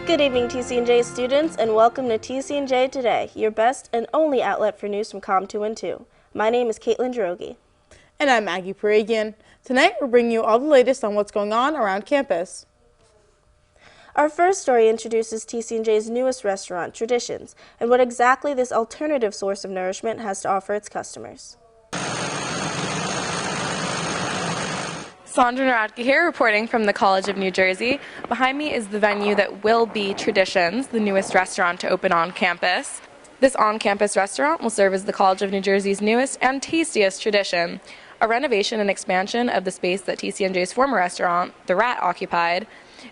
Good evening, TC&J students, and welcome to TC&J Today, your best and only outlet for news from COM212. My name is Caitlin Drogi. And I'm Maggie Paragian. Tonight, we're bringing you all the latest on what's going on around campus. Our first story introduces TC&J's newest restaurant, Traditions, and what exactly this alternative source of nourishment has to offer its customers. Sandra Narodka here, reporting from the College of New Jersey. Behind me is the venue that will be Traditions, the newest restaurant to open on campus. This on-campus restaurant will serve as the College of New Jersey's newest and tastiest tradition, a renovation and expansion of the space that TC&J's former restaurant, The Rat, occupied.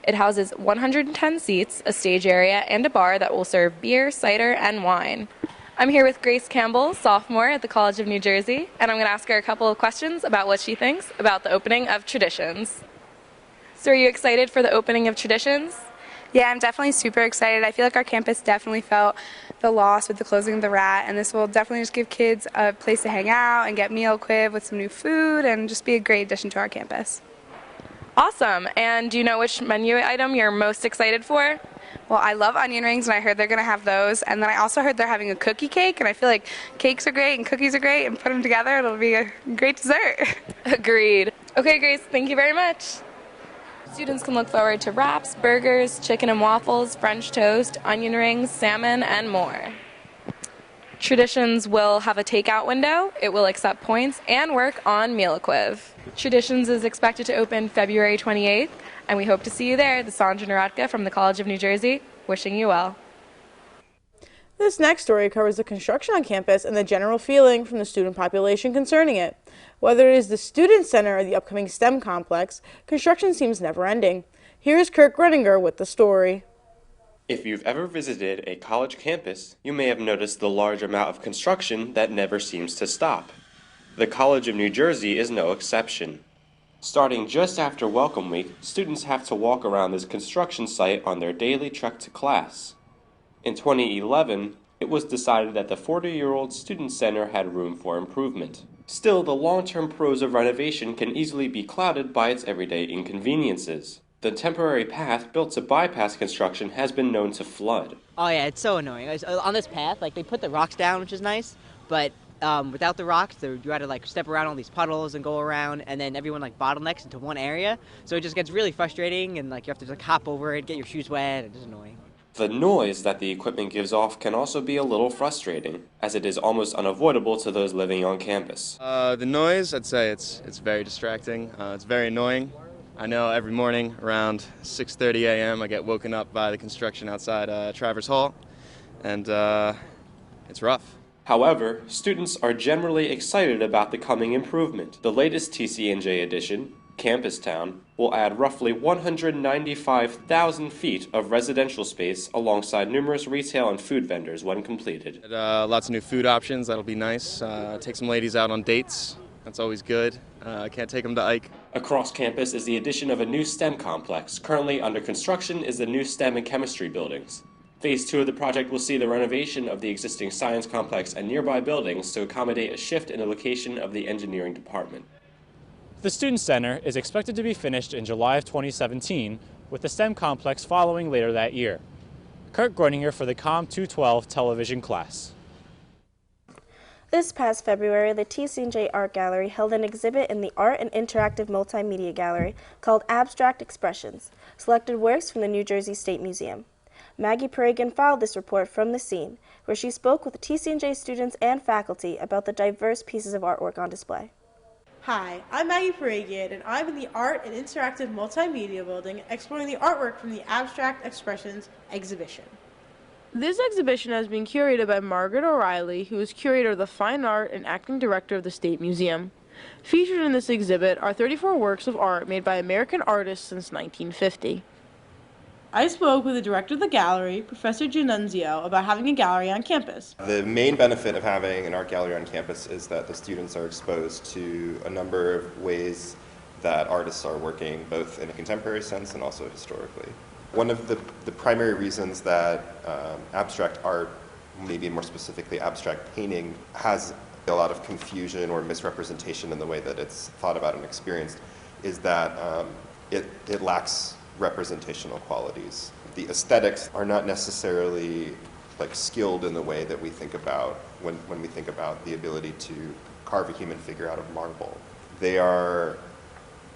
It houses 110 seats, a stage area, and a bar that will serve beer, cider, and wine. I'm here with Grace Campbell, sophomore at the College of New Jersey, and I'm going to ask her a couple of questions about what she thinks about the opening of Traditions. So are you excited for the opening of Traditions? Yeah, I'm definitely super excited. I feel like our campus definitely felt the loss with the closing of The Rat, and this will definitely just give kids a place to hang out and get meal equipped with some new food and just be a great addition to our campus. Awesome. And do you know which menu item you're most excited for? Well, I love onion rings, and I heard they're going to have those. And then I also heard they're having a cookie cake, and I feel like cakes are great and cookies are great, and put them together, it'll be a great dessert. Agreed. Okay, Grace, thank you very much. Students can look forward to wraps, burgers, chicken and waffles, French toast, onion rings, salmon, and more. Traditions will have a takeout window, it will accept points, and work on meal equiv. Traditions is expected to open February 28th, and we hope to see you there. This is Sandra Narodka from the College of New Jersey, wishing you well. This next story covers the construction on campus and the general feeling from the student population concerning it. Whether it is the Student Center or the upcoming STEM complex, construction seems never-ending. Here's Kirk Gredinger with the story. If you've ever visited a college campus, you may have noticed the large amount of construction that never seems to stop. The College of New Jersey is no exception. Starting just after Welcome Week, students have to walk around this construction site on their daily trek to class. In 2011, it was decided that the 40-year-old Student Center had room for improvement. Still, the long-term pros of renovation can easily be clouded by its everyday inconveniences. The temporary path built to bypass construction has been known to flood. Oh yeah, it's so annoying. On this path, like they put the rocks down, which is nice, but without the rocks, you had to like step around all these puddles and go around, and then everyone like bottlenecks into one area. So it just gets really frustrating, and like you have to like hop over it, get your shoes wet. It's just annoying. The noise that the equipment gives off can also be a little frustrating, as it is almost unavoidable to those living on campus. The noise, I'd say it's very distracting. It's very annoying. I know every morning around 6:30 a.m. I get woken up by the construction outside Travers Hall, and it's rough. However, students are generally excited about the coming improvement. The latest TC&J edition, Campus Town, will add roughly 195,000 feet of residential space alongside numerous retail and food vendors when completed. Lots of new food options, that'll be nice. Take some ladies out on dates. That's always good. Can't take them to Ike. Across campus is the addition of a new STEM complex. Currently under construction is the new STEM and chemistry buildings. Phase 2 of the project will see the renovation of the existing science complex and nearby buildings to accommodate a shift in the location of the engineering department. The Student Center is expected to be finished in July of 2017, with the STEM complex following later that year. Kirk Gredinger for the COM212 television class. This past February, the TC&J Art Gallery held an exhibit in the Art and Interactive Multimedia Gallery called Abstract Expressions, selected works from the New Jersey State Museum. Maggie Paragian filed this report from the scene, where she spoke with TC&J students and faculty about the diverse pieces of artwork on display. Hi, I'm Maggie Paragian, and I'm in the Art and Interactive Multimedia Building exploring the artwork from the Abstract Expressions exhibition. This exhibition has been curated by Margaret O'Reilly, who is curator of the Fine Art and acting director of the State Museum. Featured in this exhibit are 34 works of art made by American artists since 1950. I spoke with the director of the gallery, Professor Giannunzio, about having a gallery on campus. The main benefit of having an art gallery on campus is that the students are exposed to a number of ways that artists are working, both in a contemporary sense and also historically. One of the primary reasons that abstract art, maybe more specifically abstract painting, has a lot of confusion or misrepresentation in the way that it's thought about and experienced is that it lacks representational qualities. the aesthetics are not necessarily like skilled in the way that we think about when we think about the ability to carve a human figure out of marble. They are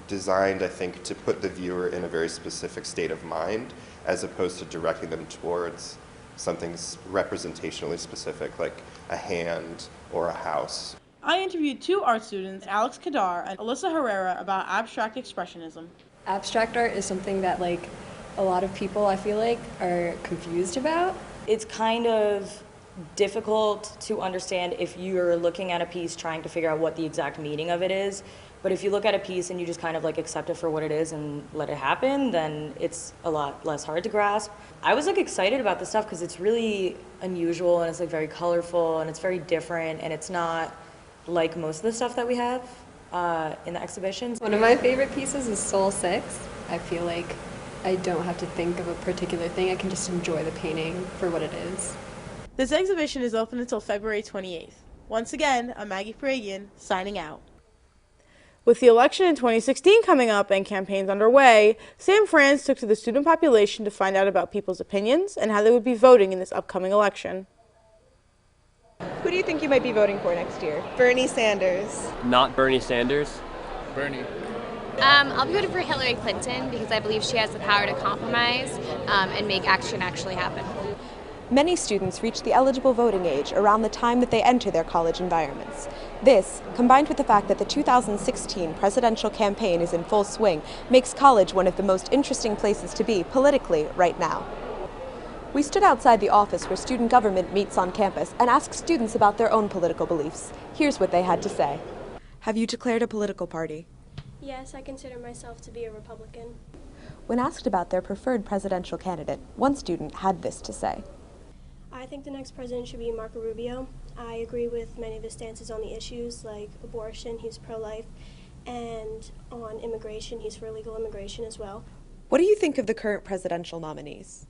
designed, I think, to put the viewer in a very specific state of mind, as opposed to directing them towards something representationally specific, like a hand or a house. I interviewed two art students, Alex Kadar and Alyssa Herrera, about abstract expressionism. Abstract art is something that a lot of people, I feel like, are confused about. It's kind of difficult to understand if you're looking at a piece trying to figure out what the exact meaning of it is. But if you look at a piece and you just kind of accept it for what it is and let it happen, then it's a lot less hard to grasp. I was excited about this stuff because it's really unusual and it's very colorful and it's very different and it's not like most of the stuff that we have in the exhibitions. One of my favorite pieces is Soul 6. I feel like I don't have to think of a particular thing. I can just enjoy the painting for what it is. This exhibition is open until February 28th. Once again, I'm Maggie Paragian, signing out. With the election in 2016 coming up and campaigns underway, Sam Franz took to the student population to find out about people's opinions and how they would be voting in this upcoming election. Who do you think you might be voting for next year? Bernie Sanders. Not Bernie Sanders. Bernie. I'll be voting for Hillary Clinton because I believe she has the power to compromise and make action actually happen. Many students reach the eligible voting age around the time that they enter their college environments. This, combined with the fact that the 2016 presidential campaign is in full swing, makes college one of the most interesting places to be politically right now. We stood outside the office where student government meets on campus and asked students about their own political beliefs. Here's what they had to say. Have you declared a political party? Yes, I consider myself to be a Republican. When asked about their preferred presidential candidate, one student had this to say. I think the next president should be Marco Rubio. I agree with many of his stances on the issues like abortion, he's pro-life, and on immigration, he's for legal immigration as well. What do you think of the current presidential nominees?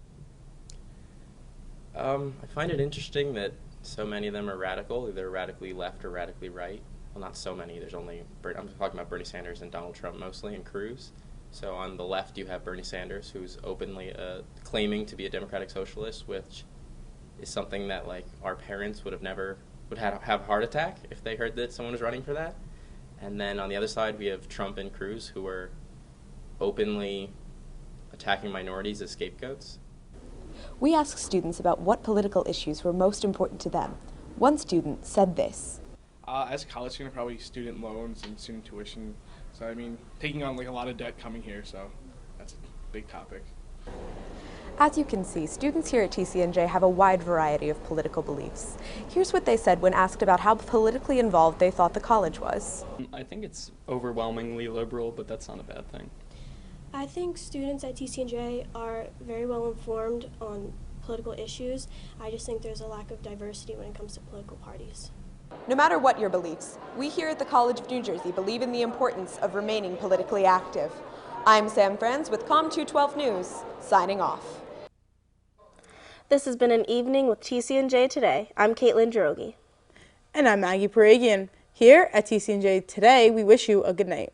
I find it interesting that so many of them are radical, either radically left or radically right. Well, not so many, there's only, I'm talking about Bernie Sanders and Donald Trump mostly, and Cruz. So on the left you have Bernie Sanders, who's openly claiming to be a democratic socialist, which is something that our parents would have a heart attack if they heard that someone was running for that. And then on the other side we have Trump and Cruz, who are openly attacking minorities as scapegoats. We asked students about what political issues were most important to them. One student said this. As a college student, probably student loans and student tuition. So taking on a lot of debt coming here, so that's a big topic. As you can see, students here at TCNJ have a wide variety of political beliefs. Here's what they said when asked about how politically involved they thought the college was. I think it's overwhelmingly liberal, but that's not a bad thing. I think students at TCNJ are very well informed on political issues. I just think there's a lack of diversity when it comes to political parties. No matter what your beliefs, we here at the College of New Jersey believe in the importance of remaining politically active. I'm Sam Franz with COM212 News, signing off. This has been an evening with TCNJ Today. I'm Caitlin Drogi. And I'm Maggie Paragian. Here at TCNJ Today, we wish you a good night.